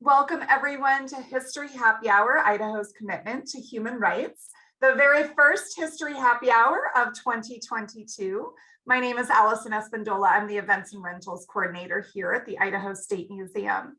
Welcome everyone to History Happy Hour, Idaho's commitment to human rights, the very first History Happy Hour of 2022. My name is Allison Espindola. I'm the Events and Rentals Coordinator here at the Idaho State Museum.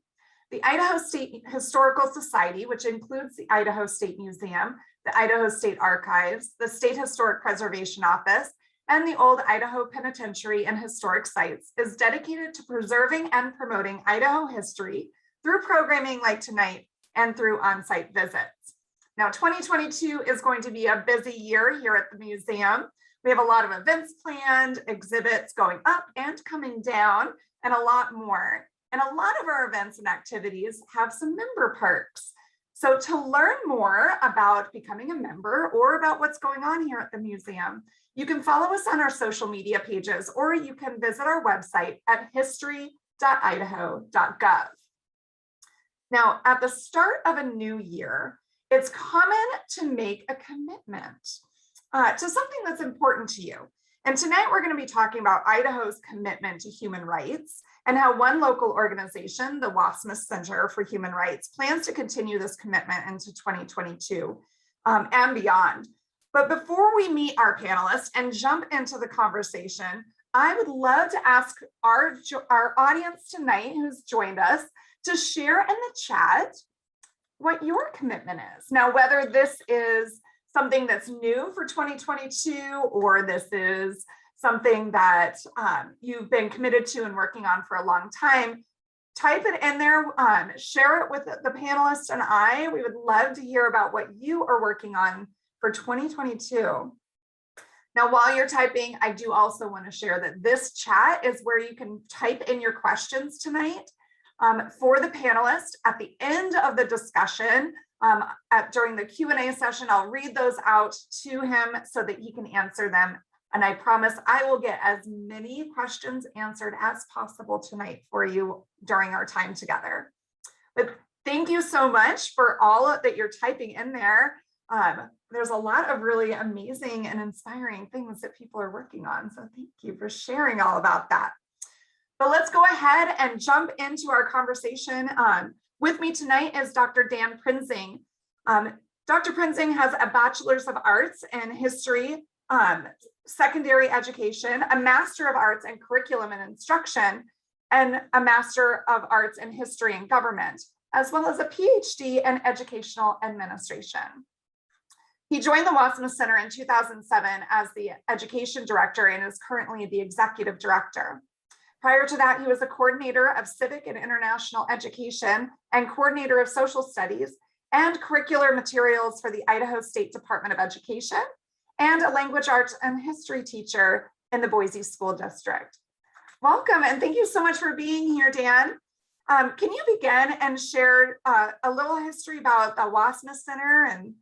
The Idaho State Historical Society, which includes the Idaho State Museum, the Idaho State Archives, the State Historic Preservation Office, and the Old Idaho Penitentiary and Historic Sites, is dedicated to preserving and promoting Idaho history through programming like tonight and through on-site visits. Now, 2022 is going to be a busy year here at the museum. We have a lot of events planned, exhibits going up and coming down, and a lot more. And a lot of our events and activities have some member perks. So to learn more about becoming a member or about what's going on here at the museum, you can follow us on our social media pages, or you can visit our website at history.idaho.gov. Now, at the start of a new year, it's common to make a commitment to something that's important to you. And tonight we're going to be talking about Idaho's commitment to human rights and how one local organization, the Wassmuth Center for Human Rights, plans to continue this commitment into 2022 and beyond. But before we meet our panelists and jump into the conversation, I would love to ask our audience tonight who's joined us to share in the chat what your commitment is. Now, whether this is something that's new for 2022, or this is something that you've been committed to and working on for a long time, type it in there, share it with the panelists and I. We would love to hear about what you are working on for 2022. Now, while you're typing, I do also want to share that this chat is where you can type in your questions tonight for the panelists. At the end of the discussion, during the Q&A session, I'll read those out to him so that he can answer them. And I promise I will get as many questions answered as possible tonight for you during our time together. But thank you so much for all that you're typing in there. There's a lot of really amazing and inspiring things that people are working on. So thank you for sharing all about that. But let's go ahead and jump into our conversation. With me tonight is Dr. Dan Prenzing. Dr. Prenzing has a Bachelor's of Arts in History, Secondary Education, a Master of Arts in Curriculum and Instruction, and a Master of Arts in History and Government, as well as a PhD in Educational Administration. He joined the Wassmuth Center in 2007 as the Education Director and is currently the Executive Director. Prior to that, he was a coordinator of civic and international education and coordinator of social studies and curricular materials for the Idaho State Department of Education, and a language arts and history teacher in the Boise School District. Welcome, and thank you so much for being here, Dan. Can you begin and share a little history about the Wassmuth Center and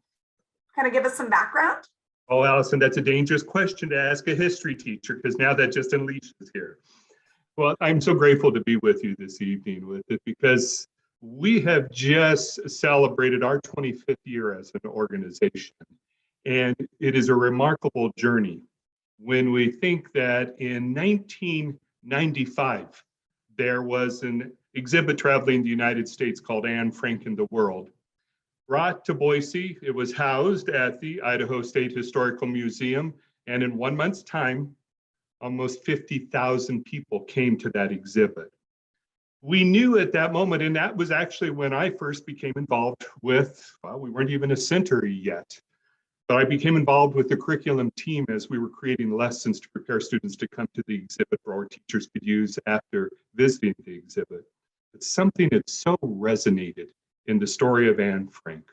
kind of give us some background? Oh, Allison, that's a dangerous question to ask a history teacher, because now that just unleashes here. Well, I'm so grateful to be with you this evening with it, because we have just celebrated our 25th year as an organization. And it is a remarkable journey when we think that in 1995, there was an exhibit traveling the United States called Anne Frank and the World. Brought to Boise, it was housed at the Idaho State Historical Museum, and in 1 month's time, almost 50,000 people came to that exhibit. We knew at that moment, and that was actually when I first became involved with, well, we weren't even a center yet, but I became involved with the curriculum team as we were creating lessons to prepare students to come to the exhibit or teachers could use after visiting the exhibit. It's something that so resonated in the story of Anne Frank.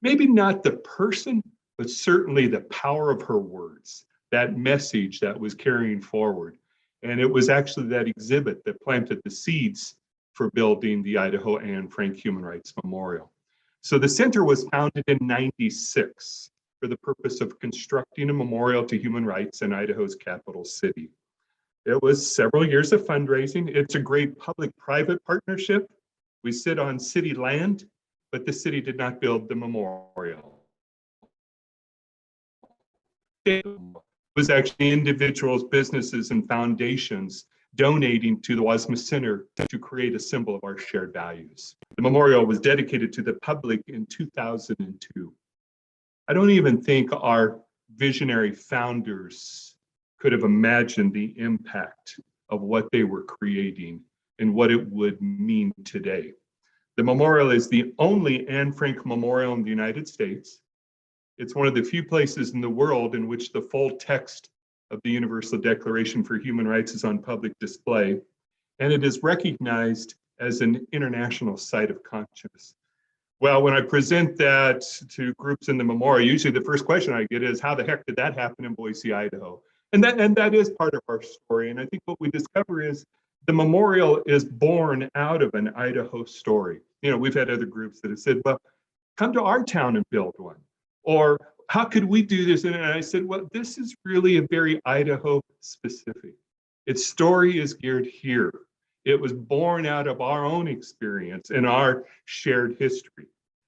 Maybe not the person, but certainly the power of her words, that message that was carrying forward. And it was actually that exhibit that planted the seeds for building the Idaho Anne Frank Human Rights Memorial. So the center was founded in '96 for the purpose of constructing a memorial to human rights in Idaho's capital city. It was several years of fundraising. It's a great public-private partnership. We sit on city land, but the city did not build the memorial. It was actually individuals, businesses, and foundations donating to the Wassmuth Center to create a symbol of our shared values. The memorial was dedicated to the public in 2002. I don't even think our visionary founders could have imagined the impact of what they were creating and what it would mean today. The memorial is the only Anne Frank memorial in the United States. It's one of the few places in the world in which the full text of the Universal Declaration for Human Rights is on public display, and it is recognized as an international site of conscience. Well, when I present that to groups in the memorial, usually the first question I get is, how the heck did that happen in Boise, Idaho? And that is part of our story. And I think what we discover is the memorial is born out of an Idaho story. You know, we've had other groups that have said, well, come to our town and build one. Or how could we do this? And I said, well, this is really a very Idaho specific. Its story is geared here. It was born out of our own experience and our shared history.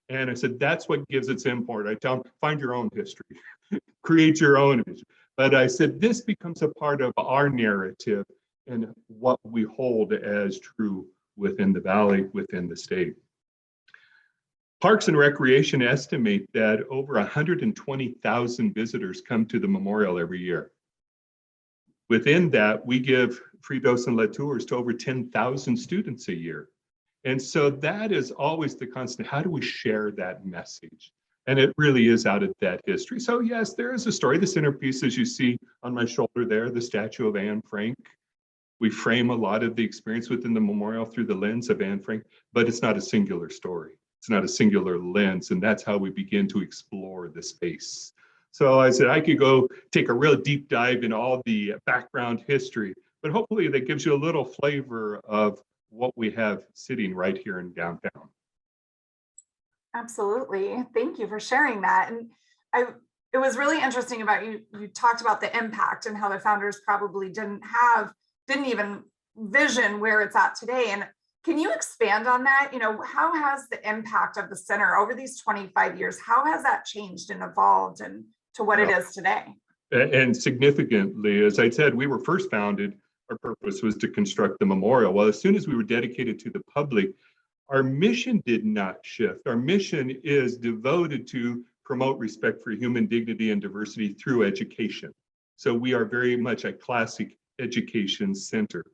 And I said, that's what gives its import. I tell them, find your own history, create your own vision. But I said, this becomes a part of our narrative and what we hold as true within the valley, within the state. Parks and Recreation estimate that over 120,000 visitors come to the memorial every year. Within that, we give free dose and lead tours to over 10,000 students a year. And so that is always the constant. How do we share that message? And it really is out of that history. So yes, there is a story. The centerpiece, as you see on my shoulder there, the statue of Anne Frank. We frame a lot of the experience within the memorial through the lens of Anne Frank, but it's not a singular story. It's not a singular lens, and that's how we begin to explore the space. So I said I could go take a real deep dive in all the background history, but hopefully that gives you a little flavor of what we have sitting right here in downtown. Absolutely. Thank you for sharing that. And it was really interesting about you talked about the impact and how the founders probably didn't even vision where it's at today. And can you expand on that? You know, how has the impact of the center over these 25 years, how has that changed and evolved and to what it is today? And significantly, as I said, we were first founded, our purpose was to construct the memorial. Well, as soon as we were dedicated to the public, our mission did not shift. Our mission is devoted to promote respect for human dignity and diversity through education. So we are very much a classic education center.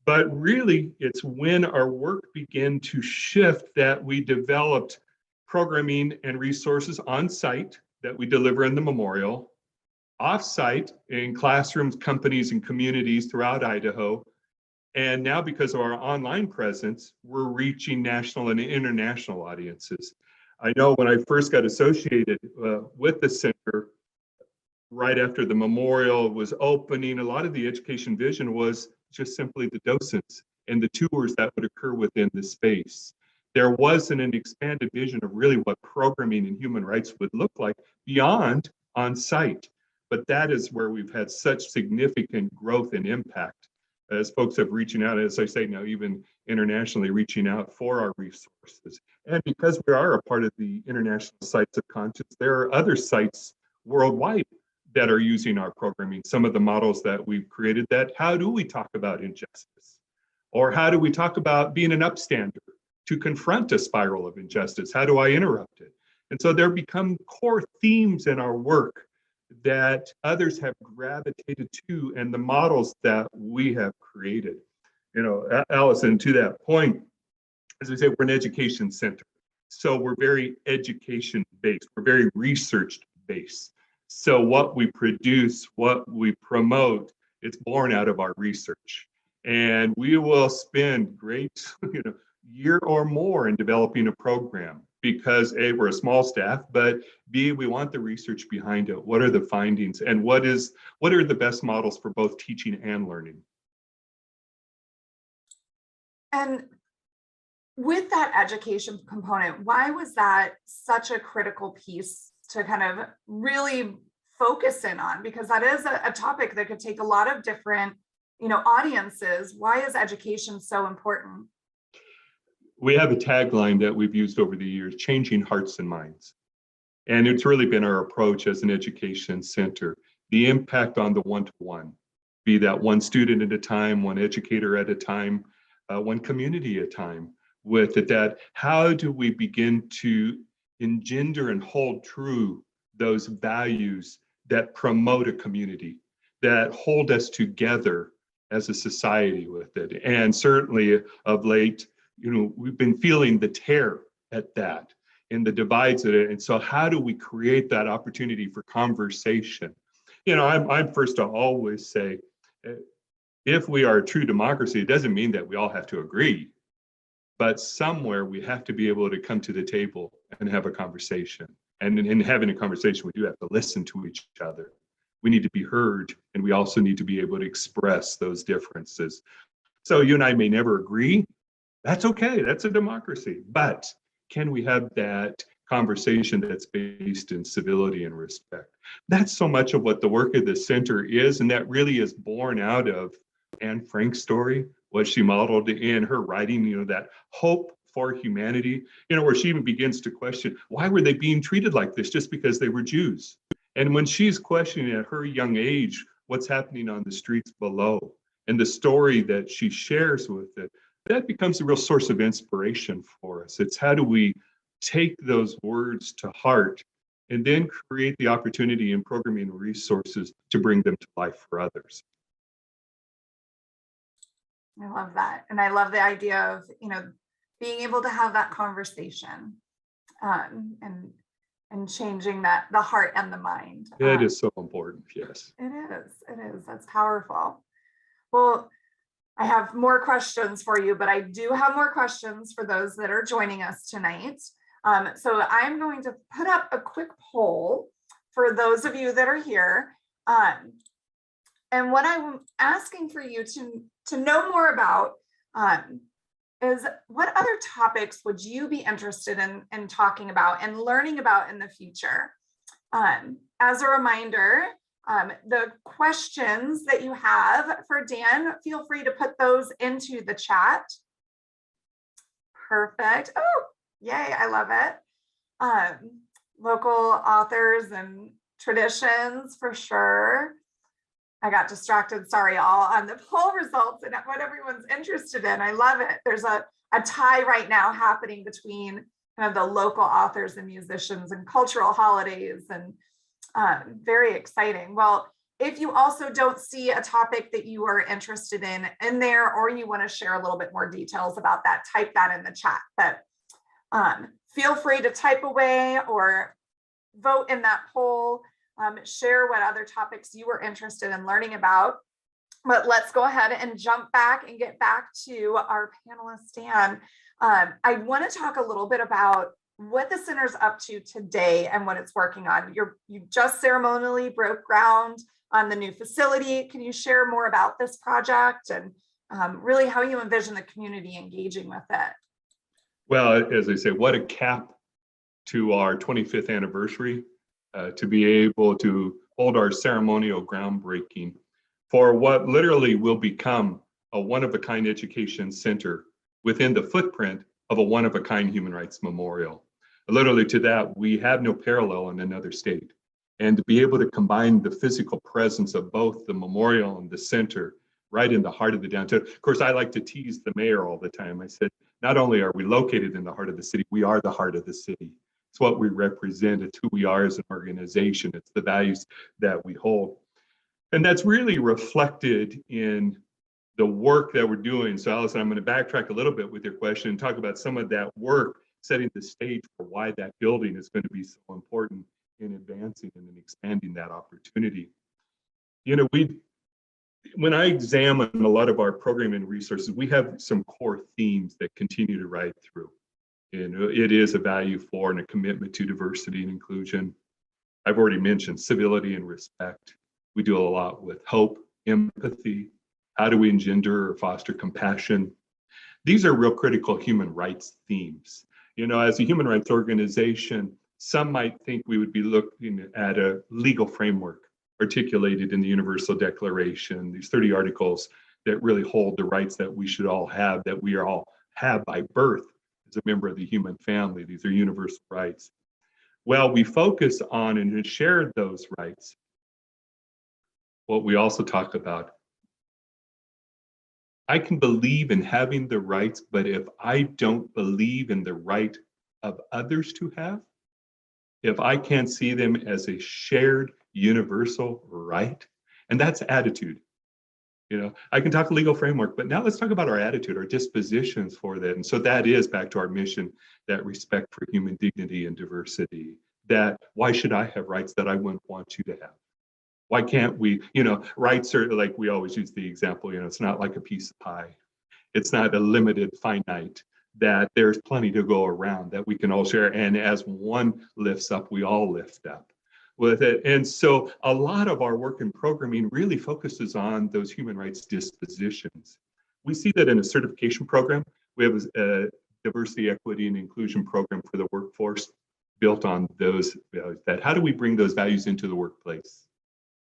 But really, it's when our work began to shift that we developed programming and resources on site that we deliver in the memorial, off-site in classrooms, companies, and communities throughout Idaho. And now because of our online presence, we're reaching national and international audiences. I know when I first got associated with the center, right after the memorial was opening, a lot of the education vision was just simply the docents and the tours that would occur within the space. There wasn't an expanded vision of really what programming and human rights would look like beyond on site. But that is where we've had such significant growth and impact as folks have reaching out, as I say now, even internationally reaching out for our resources. And because we are a part of the international sites of conscience, there are other sites worldwide that are using our programming. Some of the models that we've created that, how do we talk about injustice? Or how do we talk about being an upstander to confront a spiral of injustice? How do I interrupt it? And so there become core themes in our work that others have gravitated to and the models that we have created. You know, Allison, to that point, as we say, we're an education center. So we're very education based, we're very research based. So what we produce, what we promote, it's born out of our research. And we will spend great, year or more in developing a program because A, we're a small staff, but B, we want the research behind it. What are the findings and what are the best models for both teaching and learning? And with that education component, why was that such a critical piece to kind of really focus in on? Because that is a topic that could take a lot of different, audiences. Why is education so important? We have a tagline that we've used over the years, changing hearts and minds. And it's really been our approach as an education center, the impact on the one-to-one, be that one student at a time, one educator at a time, one community at a time. With it, that how do we begin to engender and hold true those values that promote a community, that hold us together as a society with it. And certainly of late, we've been feeling the tear at that and the divides at it. And so how do we create that opportunity for conversation? I'm first to always say, if we are a true democracy, it doesn't mean that we all have to agree, but somewhere we have to be able to come to the table and have a conversation. And in having a conversation, we do have to listen to each other. We need to be heard, and we also need to be able to express those differences. So you and I may never agree. That's okay. That's a democracy. But can we have that conversation that's based in civility and respect? That's so much of what the work of the center is, and that really is born out of Anne Frank's story, what she modeled in her writing, that hope for humanity, where she even begins to question, why were they being treated like this just because they were Jews? And when she's questioning at her young age what's happening on the streets below, and the story that she shares with it, that becomes a real source of inspiration for us. It's how do we take those words to heart and then create the opportunity and programming resources to bring them to life for others. I love that. And I love the idea of, being able to have that conversation and changing the heart and the mind. It is so important, yes. It is. That's powerful. Well, I have more questions for you, but I do have more questions for those that are joining us tonight. So I'm going to put up a quick poll for those of you that are here. And what I'm asking for you to know more about is what other topics would you be interested in talking about and learning about in the future? As a reminder, the questions that you have for Dan, feel free to put those into the chat. Perfect. Oh, yay, I love it. Local authors and traditions for sure. I got distracted, sorry, all on the poll results and what everyone's interested in. I love it. There's a tie right now happening between kind of the local authors and musicians and cultural holidays, and very exciting. Well, if you also don't see a topic that you are interested in there, or you want to share a little bit more details about that, type that in the chat. But feel free to type away or vote in that poll. Share what other topics you were interested in learning about. But let's go ahead and jump back and get back to our panelist, Dan. I want to talk a little bit about what the center's up to today and what it's working on. You just ceremonially broke ground on the new facility. Can you share more about this project and really how you envision the community engaging with it? Well, as I say, what a cap to our 25th anniversary. To be able to hold our ceremonial groundbreaking for what literally will become a one-of-a-kind education center within the footprint of a one-of-a-kind human rights memorial. Literally to that, we have no parallel in another state. And to be able to combine the physical presence of both the memorial and the center right in the heart of the downtown. Of course, I like to tease the mayor all the time. I said, not only are we located in the heart of the city, we are the heart of the city. It's what we represent. It's who we are as an organization. It's the values that we hold. And that's really reflected in the work that we're doing. So Allison, I'm going to backtrack a little bit with your question and talk about some of that work, setting the stage for why that building is going to be so important in advancing and in expanding that opportunity. When I examine a lot of our programming resources, we have some core themes that continue to ride through. And it is a value for and a commitment to diversity and inclusion. I've already mentioned civility and respect. We do a lot with hope, empathy. How do we engender or foster compassion? These are real critical human rights themes. As a human rights organization, some might think we would be looking at a legal framework articulated in the Universal Declaration, these 30 articles that really hold the rights that we should all have, that we all have by birth as a member of the human family. These are universal rights. Well, we focus on and share those rights. What we also talk about I can believe in having the rights, but if I don't believe in the right of others to have, if I can't see them as a shared universal right, and that's attitude. I can talk legal framework, but now let's talk about our attitude, our dispositions for that. And so that is back to our mission, that respect for human dignity and diversity, that why should I have rights that I wouldn't want you to have? Why can't we, rights are like, we always use the example, it's not like a piece of pie. It's not a limited finite, that there's plenty to go around that we can all share. And as one lifts up, we all lift up with it. And so a lot of our work in programming really focuses on those human rights dispositions. We see that in a certification program. We have a diversity, equity, and inclusion program for the workforce built on those values. How do we bring those values into the workplace?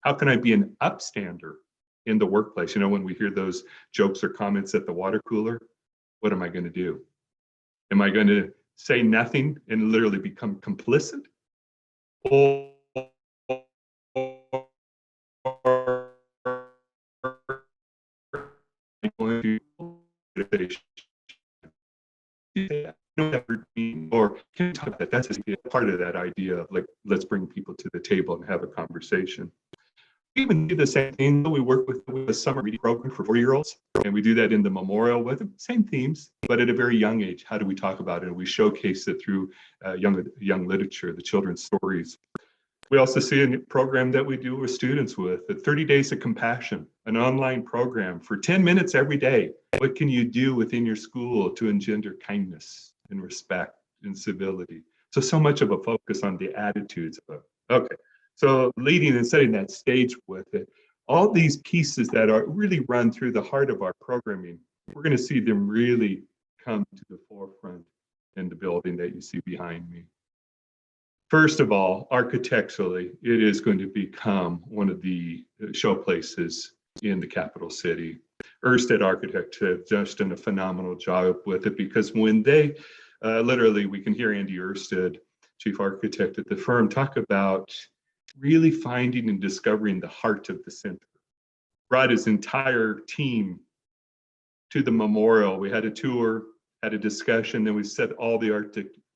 How can I be an upstander in the workplace? When we hear those jokes or comments at the water cooler, what am I going to do? Am I going to say nothing and literally become complicit? Or or can you talk about that? That's part of that idea of like, let's bring people to the table and have a conversation. We even do the same thing. We work with a summer reading program for 4-year-olds, and we do that in the memorial with the same themes, but at a very young age. How do we talk about it? And we showcase it through young literature, the children's stories. We also see a program that we do with students with the 30 Days of Compassion, an online program for 10 minutes every day. What can you do within your school to engender kindness and respect and civility? So much of a focus on the attitudes of it. Okay, so leading and setting that stage with it, all these pieces that are really run through the heart of our programming, we're going to see them really come to the forefront in the building that you see behind me. First of all, architecturally, it is going to become one of the showplaces in the capital city. Ørsted Architects have just done a phenomenal job with it, because when they, literally, we can hear Andy Ørsted, chief architect at the firm, talk about really finding and discovering the heart of the center. Brought his entire team to the memorial. We had a tour, had a discussion, then we set all the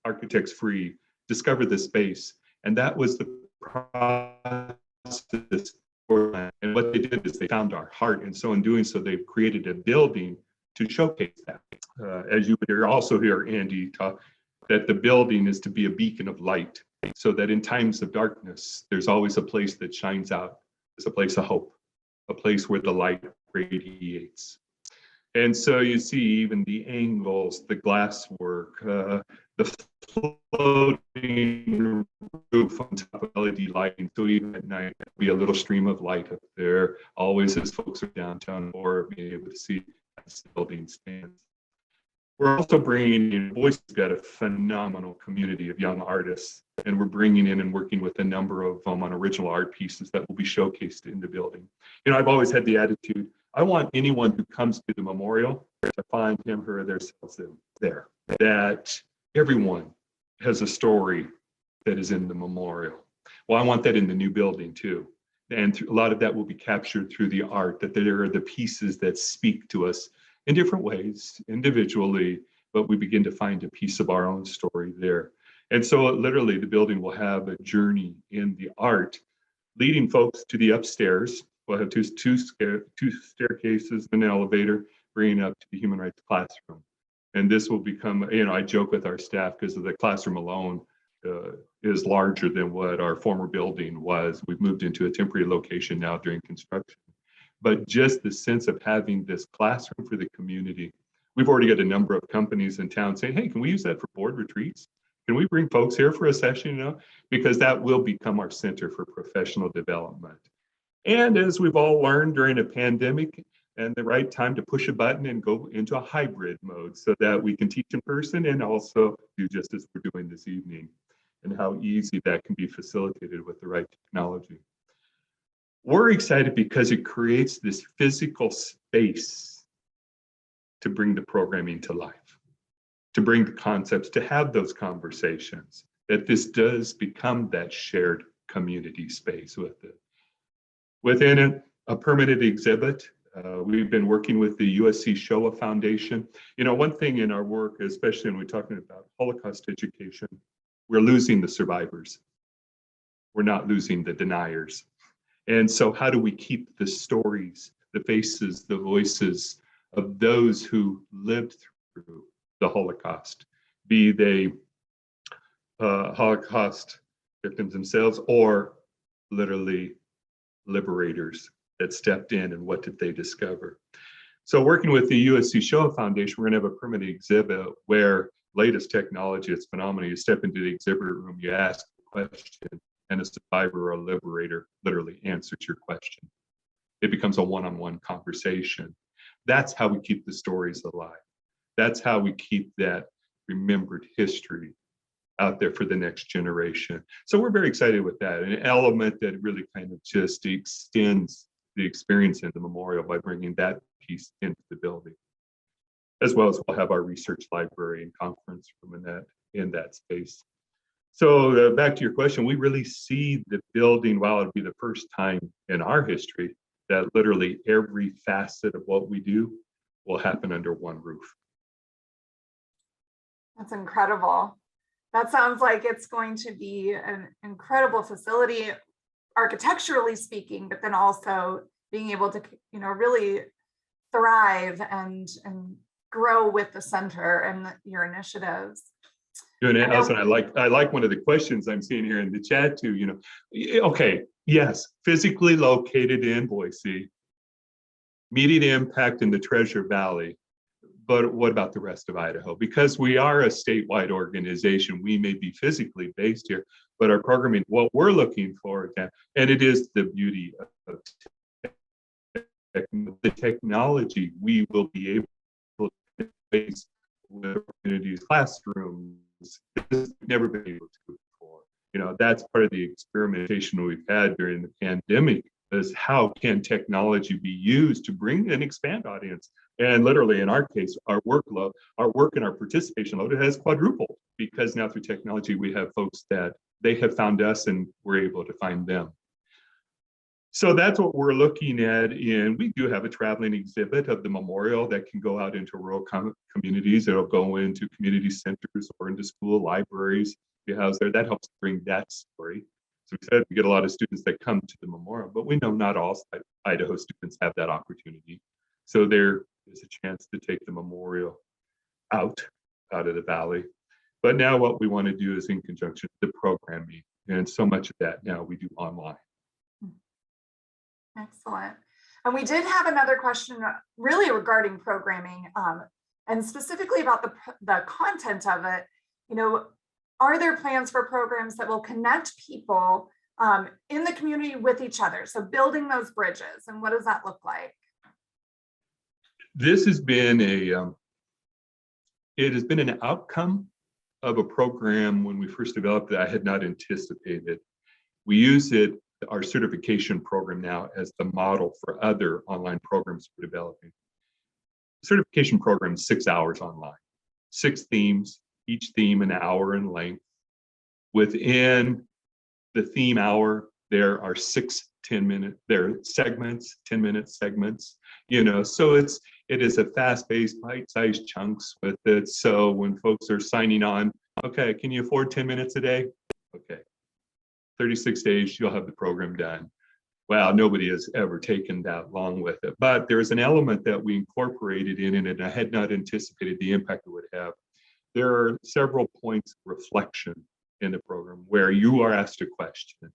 architects free, discover the space. And that was the process for that. And what they did is they found our heart. And so in doing so, they've created a building to showcase that. As you would also hear Andy talk, that the building is to be a beacon of light, so that in times of darkness, there's always a place that shines out. It's a place of hope, a place where the light radiates. And so you see even the angles, the glass work, the floating roof on top of LED lighting. So even at night, there'll be a little stream of light up there, always as folks are downtown or being able to see as the building stands. We're also bringing in, Boise has got a phenomenal community of young artists, and we're bringing in and working with a number of them on original art pieces that will be showcased in the building. I've always had the attitude, I want anyone who comes to the memorial to find him or themselves there, that everyone has a story that is in the memorial. Well, I want that in the new building too. And a lot of that will be captured through the art, that there are the pieces that speak to us in different ways, individually, but we begin to find a piece of our own story there. And so literally the building will have a journey in the art, leading folks to the upstairs. We'll have two staircases and an elevator, bringing up to the human rights classroom. And this will become, I joke with our staff, because the classroom alone is larger than what our former building was. We've moved into a temporary location now during construction. But just the sense of having this classroom for the community. We've already got a number of companies in town saying, hey, can we use that for board retreats? Can we bring folks here for a session, because that will become our center for professional development. And as we've all learned during a pandemic, and the right time to push a button and go into a hybrid mode, so that we can teach in person and also do just as we're doing this evening, and how easy that can be facilitated with the right technology. We're excited because it creates this physical space to bring the programming to life, to bring the concepts, to have those conversations, that this does become that shared community space with it. Within it, a permanent exhibit We've been working with the USC Shoah Foundation. You know, one thing in our work, especially when we're talking about Holocaust education, we're losing the survivors. We're not losing the deniers. And so how do we keep the stories, the faces, the voices of those who lived through the Holocaust, be they Holocaust victims themselves or literally liberators that stepped in, and what did they discover? So working with the USC Shoah Foundation, we're gonna have a permanent exhibit where latest technology, it's phenomenal. You step into the exhibit room, you ask a question, and a survivor or a liberator literally answers your question. It becomes a one-on-one conversation. That's how we keep the stories alive. That's how we keep that remembered history out there for the next generation. So we're very excited with that. An element that really kind of just extends the experience in the memorial by bringing that piece into the building. As well as we'll have our research library and conference room in that space. So back to your question, we really see the building, while it'll be the first time in our history that literally every facet of what we do will happen under one roof. That's incredible. That sounds like it's going to be an incredible facility, architecturally speaking, but then also being able to, you know, really thrive and grow with the center and your initiatives. And Allison, I like one of the questions I'm seeing here in the chat too. You know, okay, yes, physically located in Boise, immediate impact in the Treasure Valley. But what about the rest of Idaho? Because we are a statewide organization, we may be physically based here, but our programming, what we're looking for, and it is the beauty of the technology, we will be able to face with communities, classrooms, this never been able to before. You know, that's part of the experimentation we've had during the pandemic, is how can technology be used to bring and expand audience? And literally in our case, our workload, our work and our participation load has quadrupled, because now through technology, we have folks that they have found us and we're able to find them. So that's what we're looking at. And we do have a traveling exhibit of the memorial that can go out into rural communities. It'll go into community centers or into school libraries. Be housed there. That helps bring that story. So we said we get a lot of students that come to the memorial, but we know not all Idaho students have that opportunity. So there is a chance to take the memorial out of the valley. But now what we want to do is in conjunction with the programming. And so much of that now we do online. Excellent. And we did have another question really regarding programming and specifically about the content of it. You know, are there plans for programs that will connect people in the community with each other? So building those bridges, and what does that look like? This has been it has been an outcome of a program when we first developed that I had not anticipated. We use it, our certification program now, as the model for other online programs we're developing. Certification program is 6 hours online, 6 themes, each theme an hour in length. Within the theme hour, there are 6 10-minute, there are segments, 10-minute segments, you know, so it is a fast-paced, bite-sized chunks with it. So when folks are signing on, okay, can you afford 10 minutes a day? Okay, 36 days, you'll have the program done. Well, nobody has ever taken that long with it, but there is an element that we incorporated in it, and I had not anticipated the impact it would have. There are several points of reflection in the program where you are asked a question.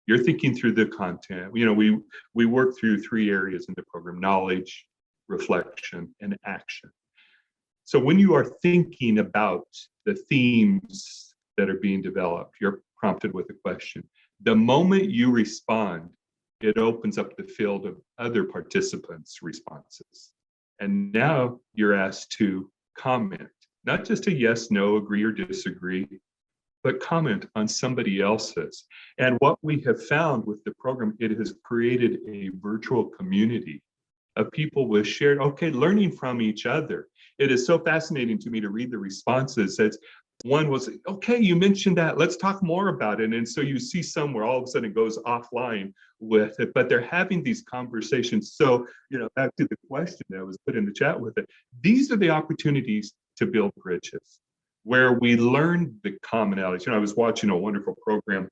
You're thinking through the content. You know, we work through 3 areas in the program: knowledge, reflection, and action. So when you are thinking about the themes that are being developed, you're prompted with a question. The moment you respond, it opens up the field of other participants' responses. And now you're asked to comment, not just a yes, no, agree or disagree, but comment on somebody else's. And what we have found with the program, it has created a virtual community of people with shared, learning from each other. It is so fascinating to me to read the responses. One was, okay, you mentioned that, let's talk more about it. And so you see somewhere all of a sudden it goes offline with it, but they're having these conversations. So, back to the question that was put in the chat with it, these are the opportunities to build bridges where we learn the commonalities. I was watching a wonderful program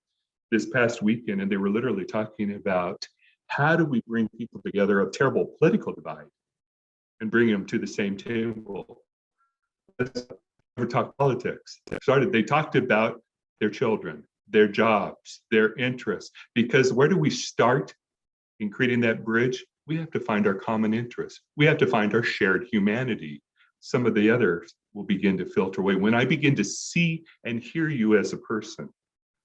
this past weekend, and they were literally talking about how do we bring people together of terrible political divide and bring them to the same table. Let's never talk politics. They talked about their children, their jobs, their interests, because where do we start in creating that bridge? We have to find our common interests. We have to find our shared humanity. Some of the others will begin to filter away. When I begin to see and hear you as a person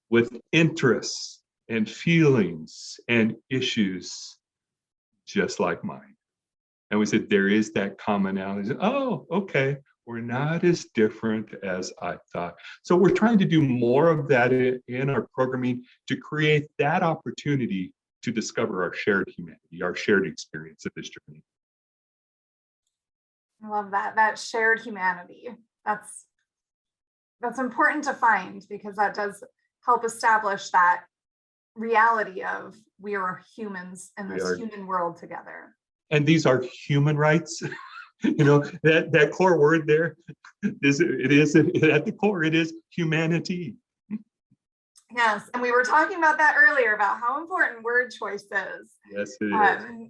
with interests and feelings and issues just like mine. And we said, there is that commonality. Oh, okay, we're not as different as I thought. So we're trying to do more of that in our programming to create that opportunity to discover our shared humanity, our shared experience of this journey. I love that shared humanity. That's important to find, because that does help establish that reality of we are humans in this human world together. And these are human rights. That core word there is at the core, it is humanity. Yes, and we were talking about that earlier, about how important word choice is. Yes, it is.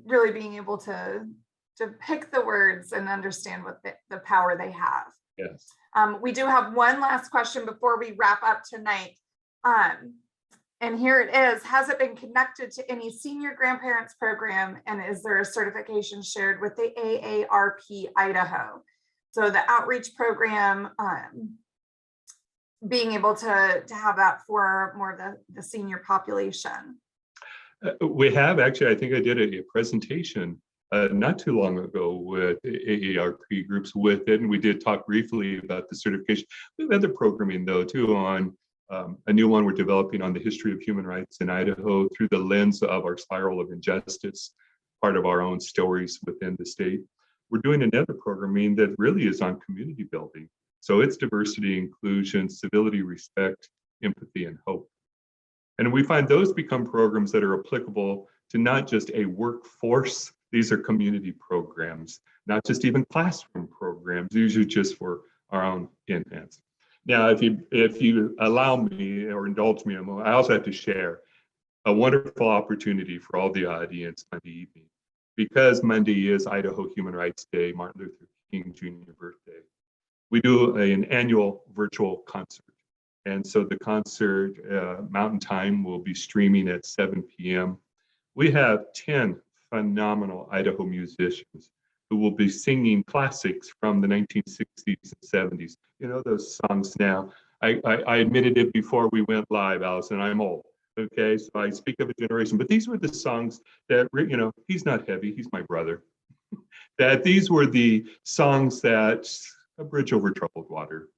Really being able to pick the words and understand what the power they have. Yes. We do have one last question before we wrap up tonight. And here it is. Has it been connected to any senior grandparents program? And is there a certification shared with the AARP Idaho? So the outreach program, being able to have that for more of the senior population. We have actually, I think I did a presentation not too long ago with AARP groups with it, and we did talk briefly about the certification. We have other programming though too on a new one we're developing on the history of human rights in Idaho through the lens of our spiral of injustice, part of our own stories within the state. We're doing another programming that really is on community building. So it's diversity, inclusion, civility, respect, empathy, and hope. And we find those become programs that are applicable to not just a workforce. These are community programs, not just even classroom programs, usually just for our own infants. Now, if you allow me or indulge me a moment, I also have to share a wonderful opportunity for all the audience Monday evening. Because Monday is Idaho Human Rights Day, Martin Luther King Jr. birthday, we do an annual virtual concert. And so the concert, Mountain Time, will be streaming at 7 p.m. We have 10 phenomenal Idaho musicians who will be singing classics from the 1960s and 70s. Those songs now. I admitted it before we went live, Allison, I'm old. Okay, so I speak of a generation, but these were the songs that, he's not heavy, he's my brother. That these were the songs that, A Bridge Over Troubled Water.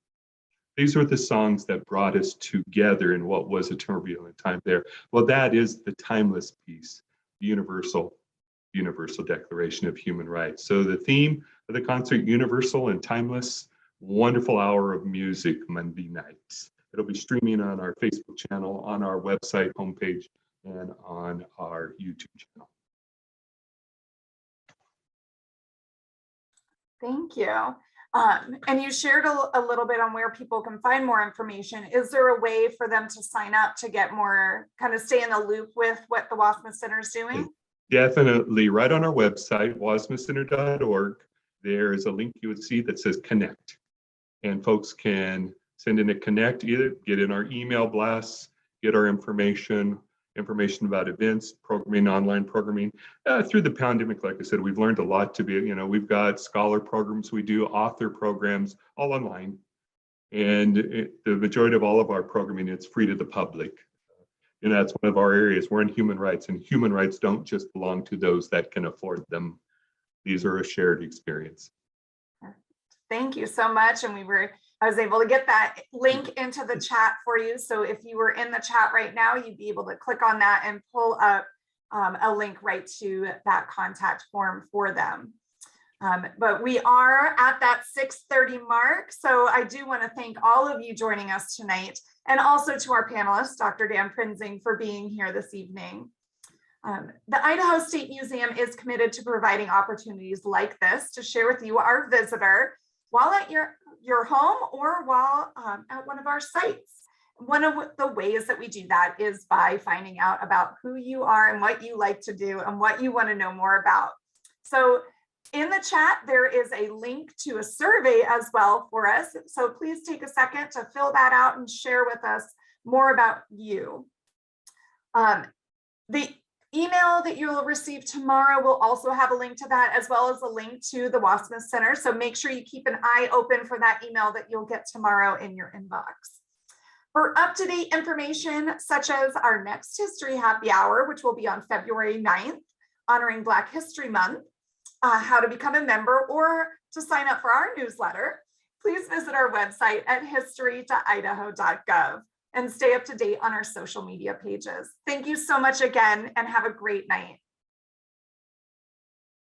These were the songs that brought us together in what was a turbulent time there. Well, that is the timeless piece, the universal Declaration of Human Rights. So the theme of the concert, universal and timeless, wonderful hour of music Monday nights. It'll be streaming on our Facebook channel, on our website homepage, and on our YouTube channel. Thank you. And you shared a little bit on where people can find more information. Is there a way for them to sign up to get more, kind of stay in the loop with what the Wassmuth Center is doing? Definitely. Right on our website, wassmuthcenter.org, there is a link you would see that says connect. And folks can send in a connect, either get in our email blasts, get our information about events, programming, online programming. Through the pandemic, like I said, we've learned a lot to be, we've got scholar programs, we do author programs, all online. And the majority of all of our programming, it's free to the public. And that's one of our areas. We're in human rights, and human rights don't just belong to those that can afford them. These are a shared experience. Thank you so much. And I was able to get that link into the chat for you. So if you were in the chat right now, you'd be able to click on that and pull up a link right to that contact form for them. But we are at that 6:30 mark. So I do want to thank all of you joining us tonight, and also to our panelists, Dr. Dan Prenzing, for being here this evening. The Idaho State Museum is committed to providing opportunities like this to share with you, our visitor, while at your home or while at one of our sites. One of the ways that we do that is by finding out about who you are and what you like to do and what you want to know more about. So in the chat, there is a link to a survey as well for us. So please take a second to fill that out and share with us more about you. The email that you'll receive tomorrow will also have a link to that, as well as a link to the Wassmuth Center. So make sure you keep an eye open for that email that you'll get tomorrow in your inbox. For up-to-date information, such as our next History Happy Hour, which will be on February 9th, honoring Black History Month, how to become a member, or to sign up for our newsletter, please visit our website at history.idaho.gov and stay up to date on our social media pages. Thank you so much again, and have a great night.